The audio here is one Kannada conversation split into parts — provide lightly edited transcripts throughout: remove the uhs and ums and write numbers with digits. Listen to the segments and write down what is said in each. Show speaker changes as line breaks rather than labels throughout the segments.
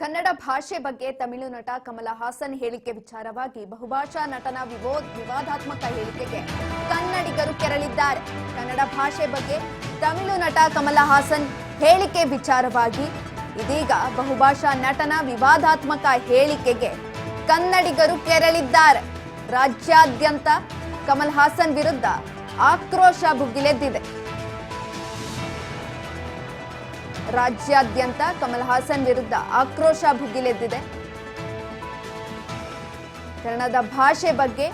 ಕನ್ನಡ ಭಾಷೆ ಬಗ್ಗೆ ತಮಿಳು ನಟ ಕಮಲ ಹಾಸನ್ ಹೇಳಿಕೆ ವಿಚಾರವಾಗಿ ಬಹುಭಾಷಾ ನಟನ ವಿವಾದಾತ್ಮಕ ಹೇಳಿಕೆಗೆ ಕನ್ನಡಿಗರು ಕೆರಳಿದ್ದಾರೆ. ಕನ್ನಡ ಭಾಷೆ ಬಗ್ಗೆ ತಮಿಳು ನಟ ಕಮಲ ಹಾಸನ್ ಹೇಳಿಕೆ ವಿಚಾರವಾಗಿ ಇದೀಗ ಬಹುಭಾಷಾ ನಟನ ವಿವಾದಾತ್ಮಕ ಹೇಳಿಕೆಗೆ ಕನ್ನಡಿಗರು ಕೆರಳಿದ್ದಾರೆ. ರಾಜ್ಯಾದ್ಯಂತ ಕಮಲ್ ಹಾಸನ್ ವಿರುದ್ಧ ಆಕ್ರೋಶ ಭುಗಿಲೆದ್ದಿದೆ. ರಾಜ್ಯಾದ್ಯಂತ ಕಮಲ್ ಹಾಸನ್ ವಿರುದ್ಧ ಆಕ್ರೋಶ ಭುಗಿಲೆದ್ದಿದೆ. ಕನ್ನಡದ ಭಾಷೆ ಬಗ್ಗೆ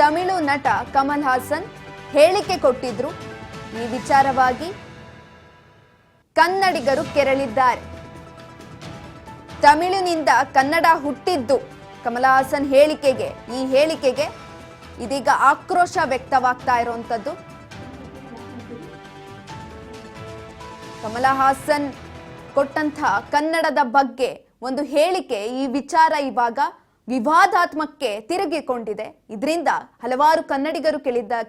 ತಮಿಳು ನಟ ಕಮಲ್ ಹಾಸನ್ ಹೇಳಿಕೆ ಕೊಟ್ಟಿದ್ರು. ಈ ವಿಚಾರವಾಗಿ ಕನ್ನಡಿಗರು ಕೆರಳಿದ್ದಾರೆ. ತಮಿಳಿನಿಂದ ಕನ್ನಡ ಹುಟ್ಟಿದ್ದು ಕಮಲ್ ಹಾಸನ್ ಈ ಹೇಳಿಕೆಗೆ ಇದೀಗ ಆಕ್ರೋಶ ವ್ಯಕ್ತವಾಗ್ತಾ ಇರುವಂತದ್ದು. ಕಮಲ ಹಾಸನ್ ಕೊಟ್ಟಂತಹ ಕನ್ನಡದ ಬಗ್ಗೆ ಒಂದು ಹೇಳಿಕೆ, ಈ ವಿಚಾರ ಇವಾಗ ವಿವಾದಾತ್ಮಕಕ್ಕೆ ತಿರುಗಿಕೊಂಡಿದೆ. ಇದರಿಂದ ಹಲವಾರು ಕನ್ನಡಿಗರು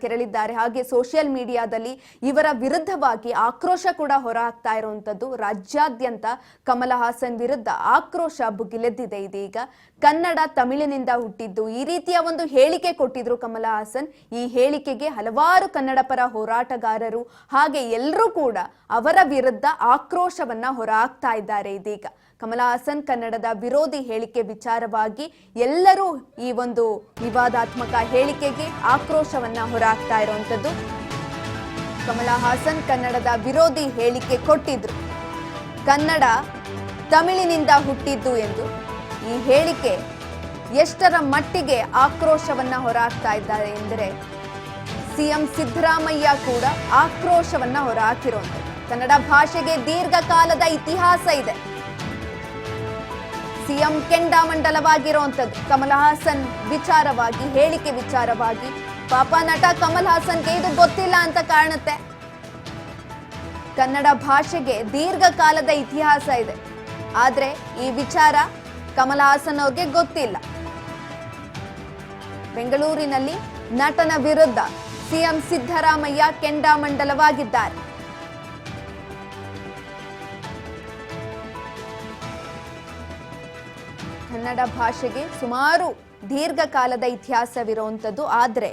ಕೆರಳಿದ್ದಾರೆ. ಹಾಗೆ ಸೋಷಿಯಲ್ ಮೀಡಿಯಾದಲ್ಲಿ ಇವರ ವಿರುದ್ಧವಾಗಿ ಆಕ್ರೋಶ ಕೂಡ ಹೊರಹಾಕ್ತಾ ಇರುವಂತದ್ದು. ರಾಜ್ಯಾದ್ಯಂತ ಕಮಲ ಹಾಸನ್ ವಿರುದ್ಧ ಆಕ್ರೋಶ ಭುಗಿಲೆದ್ದಿದೆ. ಇದೀಗ ಕನ್ನಡ ತಮಿಳಿನಿಂದ ಹುಟ್ಟಿದ್ದು, ಈ ರೀತಿಯ ಒಂದು ಹೇಳಿಕೆ ಕೊಟ್ಟಿದ್ರು ಕಮಲ ಹಾಸನ್. ಈ ಹೇಳಿಕೆಗೆ ಹಲವಾರು ಕನ್ನಡ ಪರ ಹೋರಾಟಗಾರರು ಹಾಗೆ ಎಲ್ಲರೂ ಕೂಡ ಅವರ ವಿರುದ್ಧ ಆಕ್ರೋಶವನ್ನ ಹೊರಹಾಕ್ತಾ ಇದ್ದಾರೆ. ಇದೀಗ ಕಮಲ ಹಾಸನ್ ಕನ್ನಡದ ವಿರೋಧಿ ಹೇಳಿಕೆ ವಿಚಾರವಾಗಿ ಎಲ್ಲರೂ ಈ ಒಂದು ವಿವಾದಾತ್ಮಕ ಹೇಳಿಕೆಗೆ ಆಕ್ರೋಶವನ್ನ ಹೊರಹಾಕ್ತಾ ಇರುವಂತದ್ದು. ಕಮಲ ಹಾಸನ್ ಕನ್ನಡದ ವಿರೋಧಿ ಹೇಳಿಕೆ ಕೊಟ್ಟಿದ್ರು. ಕನ್ನಡ ತಮಿಳಿನಿಂದ ಹುಟ್ಟಿದ್ದು ಎಂದು ಈ ಹೇಳಿಕೆ ಎಷ್ಟರ ಮಟ್ಟಿಗೆ ಆಕ್ರೋಶವನ್ನ ಹೊರಹಾಕ್ತಾ ಇದ್ದಾರೆ ಎಂದರೆ ಸಿಎಂ ಸಿದ್ದರಾಮಯ್ಯ ಕೂಡ ಆಕ್ರೋಶವನ್ನ ಹೊರಹಾಕಿರುವಂಥದ್ದು. ಕನ್ನಡ ಭಾಷೆಗೆ ದೀರ್ಘಕಾಲದ ಇತಿಹಾಸ ಇದೆ. ಸಿಎಂ ಕೆಂಡಾಮಂಡಲವಾಗಿರುವಂಥದ್ದು ಕಮಲ್ ಹಾಸನ್ ವಿಚಾರವಾಗಿ, ಹೇಳಿಕೆ ವಿಚಾರವಾಗಿ. ಪಾಪ ನಟ ಕಮಲ್ ಹಾಸನ್ಗೆ ಇದು ಗೊತ್ತಿಲ್ಲ ಅಂತ ಕಾಣುತ್ತೆ. ಕನ್ನಡ ಭಾಷೆಗೆ ದೀರ್ಘಕಾಲದ ಇತಿಹಾಸ ಇದೆ, ಆದ್ರೆ ಈ ವಿಚಾರ ಕಮಲ್ ಹಾಸನ್ ಅವ್ರಿಗೆ ಗೊತ್ತಿಲ್ಲ. ಬೆಂಗಳೂರಿನಲ್ಲಿ ನಟನ ವಿರುದ್ಧ ಸಿಎಂ ಸಿದ್ದರಾಮಯ್ಯ ಕೆಂಡಾಮಂಡಲವಾಗಿದ್ದಾರೆ. ಕನ್ನಡ ಭಾಷೆಗೆ ಸುಮಾರು ದೀರ್ಘಕಾಲದ ಇತಿಹಾಸವಿರುವಂಥದ್ದು, ಆದರೆ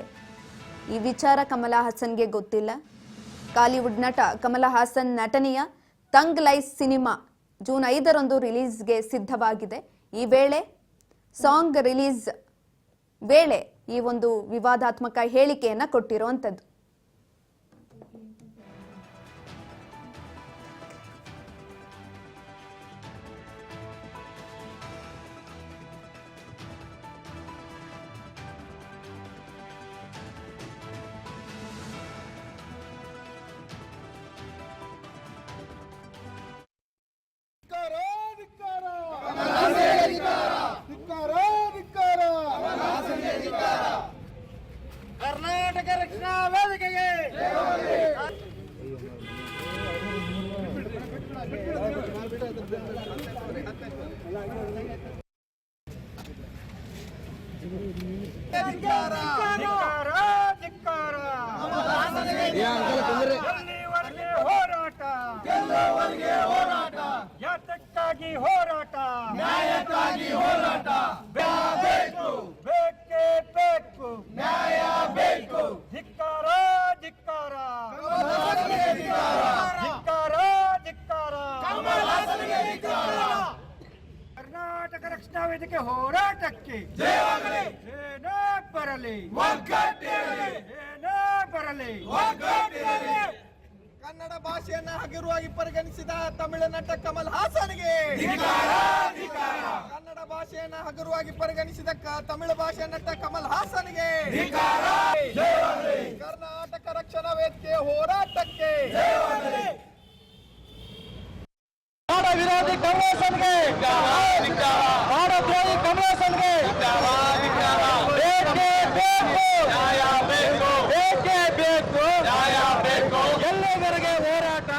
ಈ ವಿಚಾರ ಕಮಲ ಹಾಸನ್ಗೆ ಗೊತ್ತಿಲ್ಲ. ಕಾಲಿವುಡ್ ನಟ ಕಮಲ ಹಾಸನ್ ನಟನೆಯ ತಂಗ್ ಲೈಫ್ ಸಿನಿಮಾ ಜೂನ್ 5ರಂದು ರಿಲೀಸ್ಗೆ ಸಿದ್ಧವಾಗಿದೆ. ಈ ವೇಳೆ ಸಾಂಗ್ ರಿಲೀಸ್ ವೇಳೆ ಈ ಒಂದು ವಿವಾದಾತ್ಮಕ ಹೇಳಿಕೆಯನ್ನ ಕೊಟ್ಟಿರುವಂಥದ್ದು.
ಕರ್ನಾಟಕ ರಕ್ಷಣಾ ವೇದಿಕೆಗೆ ಹೋರಾಟ, ಯಾತಕ್ಕಾಗಿ ಹೋರಾಟ, ನ್ಯಾಯಕ್ಕಾಗಿ ಹೋರಾಟ, ಬೇಕೇ ಬೇಕು, ನ್ಯಾಯ ಬೇಕು. ಧಿಕ್ಕಾರ ಧಿಕ್ಕಾರ, ಧಿಕ್ಕಾರ ಧಿಕ್ಕಾರ, ಕರ್ನಾಟಕ ರಕ್ಷಣಾ ವೇದಿಕೆ ಹೋರಾಟಕ್ಕೆ ಏನೇ ಬರಲಿ, ಏನೇ ಬರಲಿ,
ಕನ್ನಡ ಭಾಷೆಯನ್ನ ಹಗುರವಾಗಿ ಪರಿಗಣಿಸಿದ ತಮಿಳು ನಟ ಕಮಲ್ ಹಾಸನ್ಗೆ, ಕನ್ನಡ ಭಾಷೆಯನ್ನ ಹಗುರವಾಗಿ ಪರಿಗಣಿಸಿದ ತಮಿಳು ಭಾಷೆಯ ನಟ ಕಮಲ್ ಹಾಸನ್ಗೆ, ಕರ್ನಾಟಕ ರಕ್ಷಣಾ ವೇದಿಕೆ ಹೋರಾಟಕ್ಕೆ,
ವಿರೋಧಿ ಕಮಲಾಸನ್ಗೆ, ದ್ರೋಹಿ ಕಮಲಾಸನ್ಗೆ ಬೇಕೇ ಬೇಕು, ನ್ಯಾಯ ಬೇಕು, ಬೇಕೇ ಬೇಕು, ನ್ಯಾಯ ಬೇಕು. ಎಲ್ಲವರೆಗೆ ಹೋರಾಟ,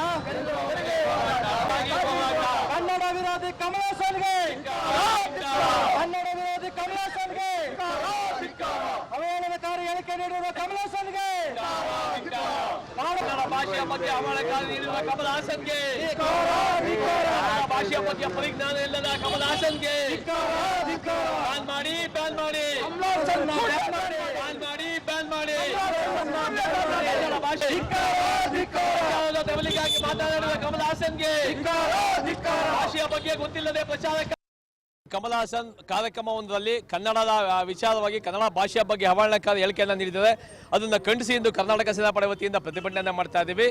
ಕನ್ನಡ ವಿರೋಧಿ ಕಮಲಾಸನ್ಗೆ, ಕನ್ನಡ ವಿರೋಧಿ ಕಮಲಾಸನ್ಗೆ ಅವಹೇಳನಕಾರಿ ಹೇಳಿಕೆ ನೀಡಿರುವ ಕಮಲ್ ಹಾಸನ್ಗೆ, ಕನ್ನಡ ಭಾಷೆಯ ಬಗ್ಗೆ ಅವಹೇಳನ ನೀಡಿರುವ ಕಮಲ್ ಹಾಸನ್ಗೆ, ಕನ್ನಡ ಭಾಷೆಯ ಬಗ್ಗೆ ಪರಿಜ್ಞಾನ ಇಲ್ಲದ ಕಮಲ್ ಹಾಸನ್ಗೆ ಬ್ಯಾನ್ ಮಾಡಿ, ಬ್ಯಾನ್ ಮಾಡಿ, ಬ್ಯಾನ್ ಮಾಡಿ, ಬ್ಯಾನ್ ಮಾಡಿ. ಕನ್ನಡ ಭಾಷೆ ತೆವಲಿಗಾಗಿ ಮಾತನಾಡಿರುವ ಕಮಲ್ ಹಾಸನ್ಗೆ, ಭಾಷೆಯ ಬಗ್ಗೆ ಗೊತ್ತಿಲ್ಲದೆ ಪ್ರಚಾರ. ಕಮಲ್ ಹಾಸನ್ ಕಾರ್ಯಕ್ರಮವೊಂದರಲ್ಲಿ ಕನ್ನಡದ ವಿಚಾರವಾಗಿ ಕನ್ನಡ ಭಾಷೆಯ ಬಗ್ಗೆ ಅವಹೇಳನಕಾರಿ ಹೇಳಿಕೆಯನ್ನು ನೀಡಿದ್ದಾರೆ. ಅದನ್ನು ಖಂಡಿಸಿ ಇಂದು ಕರ್ನಾಟಕ ಸೇನಾಪಡೆ ವತಿಯಿಂದ ಪ್ರತಿಭಟನೆ ಮಾಡ್ತಾ ಇದ್ದೀವಿ.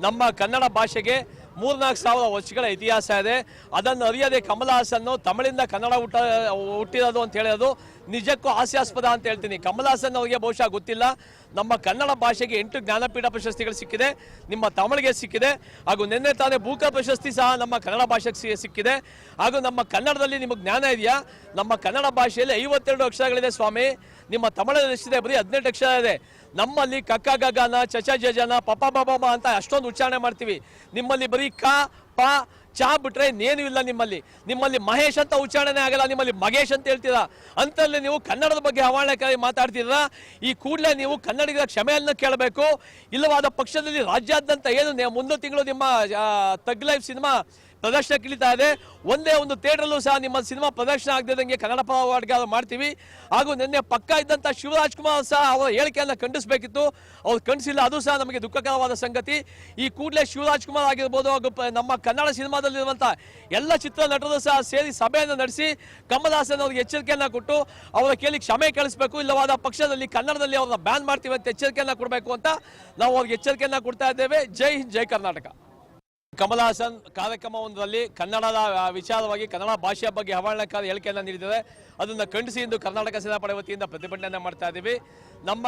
ನಮ್ಮ ಕನ್ನಡ ಭಾಷೆಗೆ 3,000-4,000 ವರ್ಷಗಳ ಇತಿಹಾಸ ಇದೆ. ಅದನ್ನು ಅರಿಯದೆ ಕಮಲ್ ಹಾಸನ್ ತಮಿಳಿಂದ ಕನ್ನಡ ಹುಟ್ಟಿರೋದು ಅಂತ ಹೇಳೋದು ನಿಜಕ್ಕೂ ಹಾಸ್ಯಾಸ್ಪದ ಅಂತ ಹೇಳ್ತೀನಿ. ಕಮಲ್ ಹಾಸನ್ ಅವರಿಗೆ ಬಹುಶಃ ಗೊತ್ತಿಲ್ಲ, ನಮ್ಮ ಕನ್ನಡ ಭಾಷೆಗೆ 8 ಜ್ಞಾನಪೀಠ ಪ್ರಶಸ್ತಿಗಳು ಸಿಕ್ಕಿದೆ, ನಿಮ್ಮ ತಮಿಳಿಗೆ ಸಿಕ್ಕಿದೆ, ಹಾಗೂ ನಿನ್ನೆ ತಾನೇ ಬೂಕ ಪ್ರಶಸ್ತಿ ಸಹ ನಮ್ಮ ಕನ್ನಡ ಭಾಷೆಗೆ ಸಿಕ್ಕಿದೆ. ಹಾಗೂ ನಮ್ಮ ಕನ್ನಡದಲ್ಲಿ ನಿಮಗೆ ಜ್ಞಾನ ಇದೆಯಾ? ನಮ್ಮ ಕನ್ನಡ ಭಾಷೆಯಲ್ಲಿ 52 ಅಕ್ಷರಗಳಿದೆ ಸ್ವಾಮಿ. ನಿಮ್ಮ ತಮಿಳಲ್ಲಿ ಎಷ್ಟಿದೆ? ಬರೀ 18 ಅಕ್ಷರ ಇದೆ. ನಮ್ಮಲ್ಲಿ ಕಕ್ಕ ಗಗನ, ಚಚ ಜಜನ, ಪಪ ಬಬ ಅಂತ ಅಷ್ಟೊಂದು ಉಚ್ಚಾರಣೆ ಮಾಡ್ತೀವಿ. ನಿಮ್ಮಲ್ಲಿ ಬರೀ ಕ ಪ ಚಾ ಬಿಟ್ರೆ ಇನ್ನೇನು ಇಲ್ಲ. ನಿಮ್ಮಲ್ಲಿ ಮಹೇಶ್ ಅಂತ ಉಚ್ಚಾರಣೆ ಆಗಲ್ಲ, ನಿಮ್ಮಲ್ಲಿ ಮಗೇಶ್ ಅಂತ ಹೇಳ್ತೀರಾ. ಅಂತಲ್ಲಿ ನೀವು ಕನ್ನಡದ ಬಗ್ಗೆ ಅವಹೇಳನಕಾರಿ ಮಾತಾಡ್ತಿದ್ದೀರಾ. ಈ ಕೂಡಲೇ ನೀವು ಕನ್ನಡಿಗರ ಕ್ಷಮೆಯನ್ನು ಕೇಳಬೇಕು. ಇಲ್ಲವಾದ ಪಕ್ಷದಲ್ಲಿ ರಾಜ್ಯಾದ್ಯಂತ ಏನು ಮುಂದಿನ ತಿಂಗಳು ನಿಮ್ಮ ತಗ್ ಲೈಫ್ ಸಿನಿಮಾ ಪ್ರದರ್ಶನ ಇಳಿತಾ ಇದೆ, ಒಂದೇ ಒಂದು ಥಿಯೇಟರ್ಲ್ಲೂ ಸಹ ನಿಮ್ಮ ಸಿನಿಮಾ ಪ್ರದರ್ಶನ ಆಗದಂಗೆ ಕನ್ನಡ ಪರವಾಗಿ ಮಾಡ್ತೀವಿ. ಹಾಗೂ ನಿನ್ನೆ ಪಕ್ಕ ಇದ್ದಂಥ ಶಿವರಾಜ್ ಕುಮಾರ್ ಸಹ ಅವರ ಹೇಳಿಕೆಯನ್ನು ಖಂಡಿಸಬೇಕಿತ್ತು, ಅವ್ರು ಖಂಡಿಸಿಲ್ಲ. ಅದು ಸಹ ನಮಗೆ ದುಃಖಕರವಾದ ಸಂಗತಿ. ಈ ಕೂಡಲೇ ಶಿವರಾಜ್ ಕುಮಾರ್ ಆಗಿರ್ಬೋದು, ಹಾಗೂ ನಮ್ಮ ಕನ್ನಡ ಸಿನಿಮಾದಲ್ಲಿರುವಂಥ ಎಲ್ಲ ಚಿತ್ರ ನಟರು ಸಹ ಸೇರಿ ಸಭೆಯನ್ನು ನಡೆಸಿ ಕಮಲ್ ಹಾಸನ್ ಅವರಿಗೆ ಎಚ್ಚರಿಕೆಯನ್ನು ಕೊಟ್ಟು ಅವರ ಕೇಳಿ ಕ್ಷಮೆ ಕಳಿಸಬೇಕು. ಇಲ್ಲವಾದ ಪಕ್ಷದಲ್ಲಿ ಕನ್ನಡದಲ್ಲಿ ಅವ್ರನ್ನ ಬ್ಯಾನ್ ಮಾಡ್ತೀವಿ ಅಂತ ಎಚ್ಚರಿಕೆಯನ್ನು ಕೊಡಬೇಕು ಅಂತ ನಾವು ಅವ್ರಿಗೆ ಎಚ್ಚರಿಕೆಯನ್ನು ಕೊಡ್ತಾ ಇದ್ದೇವೆ. ಜೈ ಹಿಂದ್, ಜೈ ಕರ್ನಾಟಕ. ಕಮಲ್ ಹಾಸನ್ ಕಾರ್ಯಕ್ರಮವೊಂದರಲ್ಲಿ ಕನ್ನಡದ ವಿಚಾರವಾಗಿ ಕನ್ನಡ ಭಾಷೆಯ ಬಗ್ಗೆ ಅವಹೇಳನಕಾರಿ ಹೇಳಿಕೆಯನ್ನು ನೀಡಿದ್ದಾರೆ. ಅದನ್ನು ಖಂಡಿಸಿ ಇಂದು ಕರ್ನಾಟಕ ಸೇನಾಪಡೆ ವತಿಯಿಂದ ಪ್ರತಿಭಟನೆ ಮಾಡ್ತಾ ಇದ್ದೀವಿ. ನಮ್ಮ